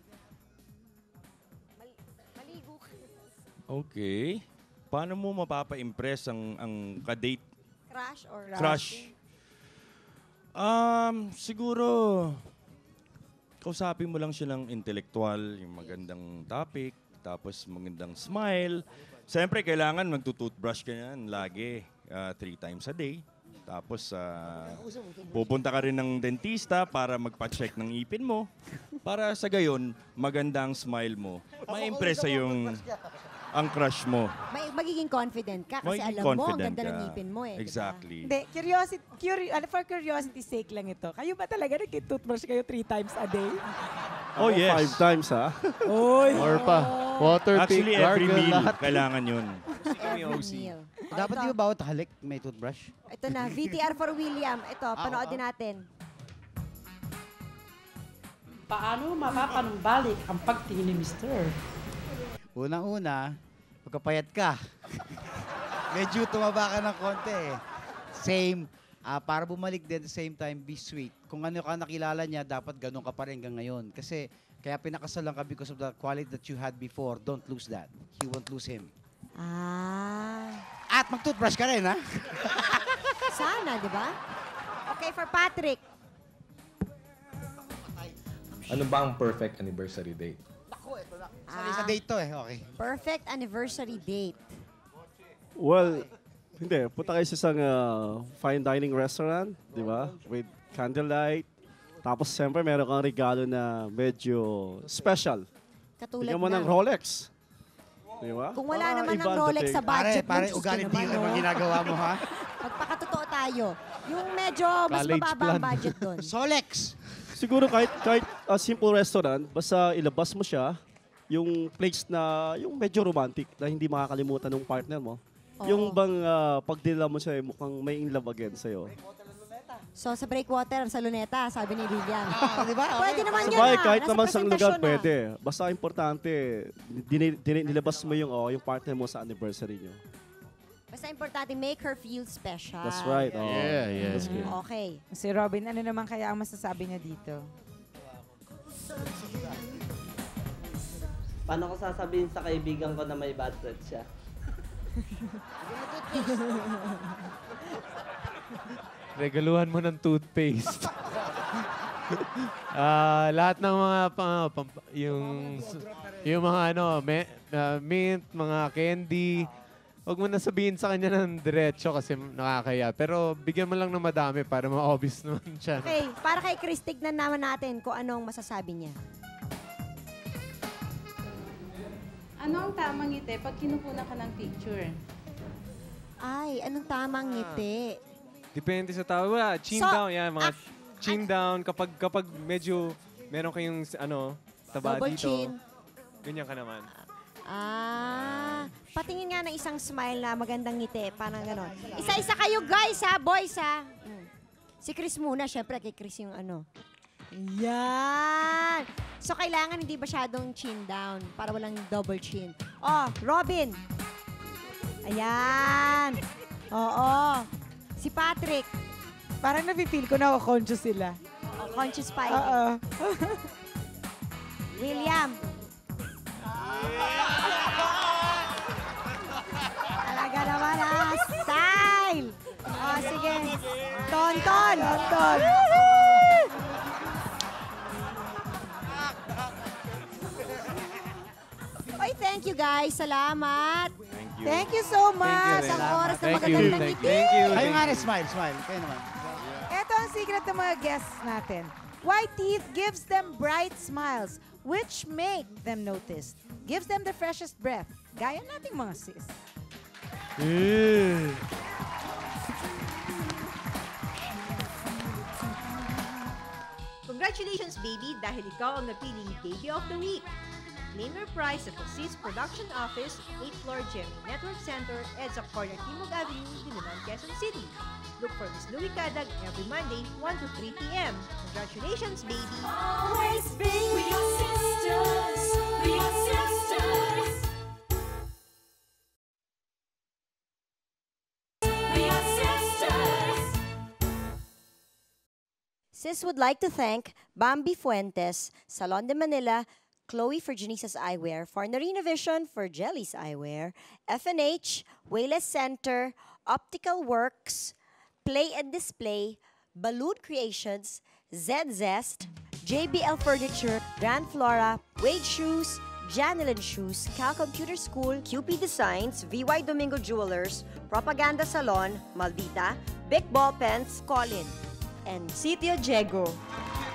Speaker 2: Maligo ka.
Speaker 5: Okay. Paano mo mapapa-impress ang ka-date
Speaker 2: Crush or
Speaker 5: crush? Siguro, kausapin mo lang siya ng intellectual, yung magandang topic, tapos magandang smile. Siyempre, kailangan magtutoothbrush ka yan lagi, 3 times a day. Tapos, pupunta ka rin ng dentista para magpa-check ng ipin mo. Para sa gayon, magandang smile mo. Ma-impress sa yung ang crush mo.
Speaker 2: Magiging confident ka kasi
Speaker 5: Magiging
Speaker 2: alam mo, ang
Speaker 5: confident
Speaker 2: ganda ng
Speaker 5: ka.
Speaker 2: ngipin mo eh.
Speaker 5: Exactly.
Speaker 1: Hindi, for curiosity sake lang ito. Kayo ba talaga nag-toothbrush kayo 3 times a day?
Speaker 5: Oh, yes.
Speaker 6: 5 times, ha?
Speaker 1: Oy!
Speaker 4: Or pa. Water
Speaker 5: Actually,
Speaker 4: pick,
Speaker 5: every
Speaker 4: gargle,
Speaker 5: meal,
Speaker 4: lahat.
Speaker 5: kailangan yun.
Speaker 2: Every meal. O,
Speaker 3: Dapat
Speaker 2: ito.
Speaker 3: di ba bawat halik may toothbrush?
Speaker 2: Ito na, VTR for William. Ito, panoodin natin.
Speaker 11: Paano mapapanumbalik ang pagtingin ni Mr.?
Speaker 3: Unang-una, pagkapayat ka. Medyo tumaba ka ng konti eh. Same. Para bumalik din at the same time, be sweet. Kung ano ka nakilala niya, dapat ganun ka pa rin hanggang ngayon. Kasi kaya pinakasal lang ka because of the quality that you had before. Don't lose that. You won't lose him. At mag-toothbrush ka rin, ha?
Speaker 2: Sana, di ba? Okay, for Patrick.
Speaker 12: Ano ba ang perfect anniversary date?
Speaker 3: Sa date to eh, okay.
Speaker 2: Perfect anniversary date.
Speaker 6: Well, hindi. Punta kayo sa isang fine dining restaurant, di ba? With candlelight. Tapos, siyempre, meron kang regalo na medyo special.
Speaker 2: Katulad
Speaker 6: Bigyan mo ng
Speaker 2: ng-
Speaker 6: Rolex. Di ba?
Speaker 2: Kung wala
Speaker 6: Para
Speaker 2: naman ng
Speaker 6: iba ang
Speaker 2: Rolex
Speaker 6: dating.
Speaker 2: sa budget mo,
Speaker 3: Pare,
Speaker 2: Diyos ko
Speaker 3: ugali
Speaker 2: naman,
Speaker 3: deal naman
Speaker 2: no?
Speaker 3: ginagawa mo, ha?
Speaker 2: Magpakatotoo tayo. Yung medyo mas
Speaker 4: College
Speaker 2: mababa ang
Speaker 4: plan.
Speaker 2: budget doon.
Speaker 3: Solex!
Speaker 6: Siguro kahit simple restaurant, basta ilabas mo siya, yung place na, yung medyo romantic, na hindi makakalimutan ng partner mo.
Speaker 2: Oo.
Speaker 6: Yung bang pag dinala mo siya, mukhang may in love again sa'yo.
Speaker 2: So, sa breakwater, sa luneta, sabi ni William.
Speaker 3: Di ba?
Speaker 2: Pwede naman
Speaker 6: Sa
Speaker 2: yan,
Speaker 6: bahay,
Speaker 2: ah.
Speaker 6: kahit
Speaker 2: Nasa
Speaker 6: naman sa lugar,
Speaker 2: presentasyon, ah.
Speaker 6: pwede. Basta importante, nilabas mo yung partner mo sa anniversary nyo.
Speaker 2: Basta importante, make her feel special.
Speaker 6: That's right. Oh.
Speaker 4: Yeah.
Speaker 6: That's good.
Speaker 2: Okay.
Speaker 1: Si Robin, ano naman kaya ang masasabi niya dito?
Speaker 11: Paano ko sasabihin sa kaibigan ko na may bad breath siya?
Speaker 4: Regaluhan mo ng toothpaste. Lahat ng mga yung mga mint, mga candy. Huwag mo na sabihin sa kanya ng diretso kasi nakakaya. Pero bigyan mo lang ng madami para ma-obvious naman siya.
Speaker 2: Okay, para kay Chris, tignan naman natin kung anong masasabi niya.
Speaker 13: Ano ang tamang ngiti pag kinukuha ka ng picture?
Speaker 2: Ay, anong tamang ngiti?
Speaker 7: Depende sa tao. Wala, chin
Speaker 2: So,
Speaker 7: down. Yan, mga chin down. Kapag medyo meron kayong taba
Speaker 2: Double
Speaker 7: dito.
Speaker 2: chin.
Speaker 7: Ganyan ka naman.
Speaker 2: Patingin nga ng isang smile na magandang ngiti. Parang gano'n. Isa-isa kayo guys ha, boys ha. Si Chris muna, syempre kay Chris yung Yan! So, kailangan hindi masyadong chin down para walang double chin. Oh, Robin! Ayan! Oo. Si Patrick.
Speaker 1: Parang nafe-feel ko na conscious sila.
Speaker 2: Oh, conscious pa William. Talaga naman style! Oh, sige. Tonton! Tonton! Oy, thank you guys. Salamat.
Speaker 1: Thank you so much.
Speaker 2: Ang oras na
Speaker 4: Thank you.
Speaker 2: magagandang
Speaker 4: Thank
Speaker 2: ngiti.
Speaker 3: Kayo nga rin, smile. Kayo naman.
Speaker 1: Ito ang secret ng mga guests natin. White teeth gives them bright smiles, which make them noticed. Gives them the freshest breath. Gaya nating mga sis.
Speaker 14: Congratulations, baby, dahil ikaw ang napiling Baby of the Week. Claim your prize at the CIS Production Office, 8th floor Gemini Network Center, EDSA Corner, Timog Avenue, Diliman, Quezon City. Look for Miss Louie Cadag every Monday, 1 to 3 p.m. Congratulations, baby!
Speaker 15: Always be we are sisters, we are sisters. We are sisters.
Speaker 2: Sis would like to thank Bambi Fuentes, Salon de Manila, Chloe for Janice's Eyewear, Farnarina Vision for Jelly's Eyewear, FNH, Wayless Center, Optical Works, Play and Display, Balloon Creations, Zest, JBL Furniture, Grand Flora, Wade Shoes, Janilin Shoes, Cal Computer School, QP Designs, VY Domingo Jewelers, Propaganda Salon, Maldita, Big Ball Pens, Colin, and Sitio Diego.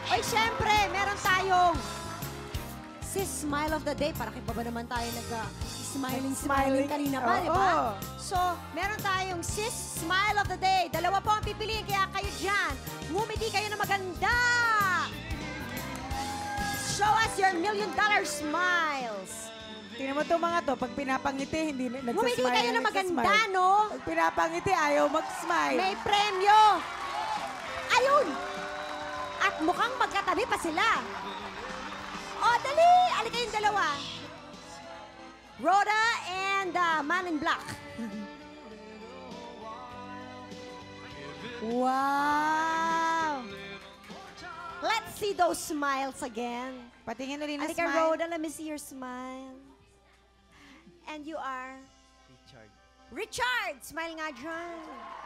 Speaker 2: Oy, syempre, meron tayong Sis Smile of the Day. Para kay baba naman tayo smiling kanina pa, di ba? So, meron tayong Sis Smile of the Day. Dalawa po ang pipiliin, kaya kayo dyan. Ngumiti kayo na maganda. Show us your $1 million smiles.
Speaker 1: Tingnan mo itong mga to, pag pinapangiti, hindi nagsasmile.
Speaker 2: Ngumiti kayo na maganda, no?
Speaker 1: Pag pinapangiti, ayaw mag-smile.
Speaker 2: May premyo. Ayun! At mukhang magkatabi pa sila. O, dali! Alika yung dalawa. Rhoda and Man in Black. Wow! Let's see those smiles again.
Speaker 1: Patingin ulit na
Speaker 2: Alika,
Speaker 1: smile.
Speaker 2: Rhoda, let me see your smile. And you are? Richard! Smile nga dyan.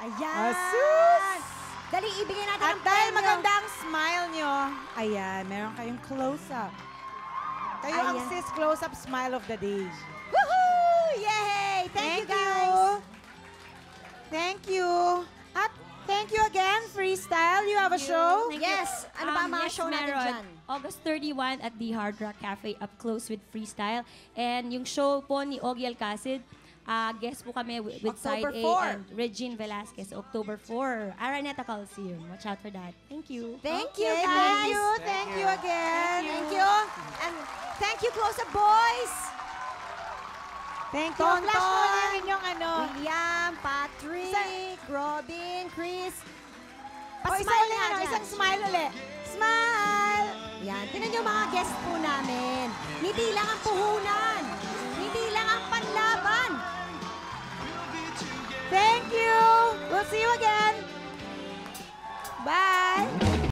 Speaker 2: Ayan!
Speaker 1: Asus!
Speaker 2: Dali, ibigay natin
Speaker 1: At
Speaker 2: ang
Speaker 1: dahil
Speaker 2: premyo.
Speaker 1: maganda ang smile nyo, ayan, meron kayong close-up. Kayo ang
Speaker 2: Ayan.
Speaker 1: sis close-up smile of the day.
Speaker 2: Woohoo! Yay! Thank you, guys.
Speaker 1: Thank you. At thank you again, Freestyle. You have a show?
Speaker 2: Yes. Ano ba ang mga
Speaker 16: yes,
Speaker 2: show natin
Speaker 16: meron.
Speaker 2: dyan?
Speaker 16: August 31 at the Hard Rock Cafe, Up Close with Freestyle. And yung show po ni Ogie Alcacid, guest po kami with
Speaker 2: October
Speaker 16: Side
Speaker 2: 4.
Speaker 16: A and Regine Velasquez, October 4. Araneta Coliseum. Watch out for that. Thank you.
Speaker 2: Thank you,
Speaker 1: Okay,
Speaker 2: guys.
Speaker 1: Thank you again.
Speaker 2: Thank you. And thank you, Close Up Boys.
Speaker 1: Thank you.
Speaker 2: Tonton.
Speaker 1: Flash mo namin yung
Speaker 2: William, Patrick, Robin, Chris.
Speaker 1: O, isa
Speaker 2: Pa-smile
Speaker 1: ulit,
Speaker 2: nga dyan.
Speaker 1: isang smile ulit. Smile!
Speaker 2: Yan. Tinan nyo mga guest po namin. Hindi lang ang puhunan. Hindi lang ang panlaban.
Speaker 1: Thank you. We'll see you again. Bye.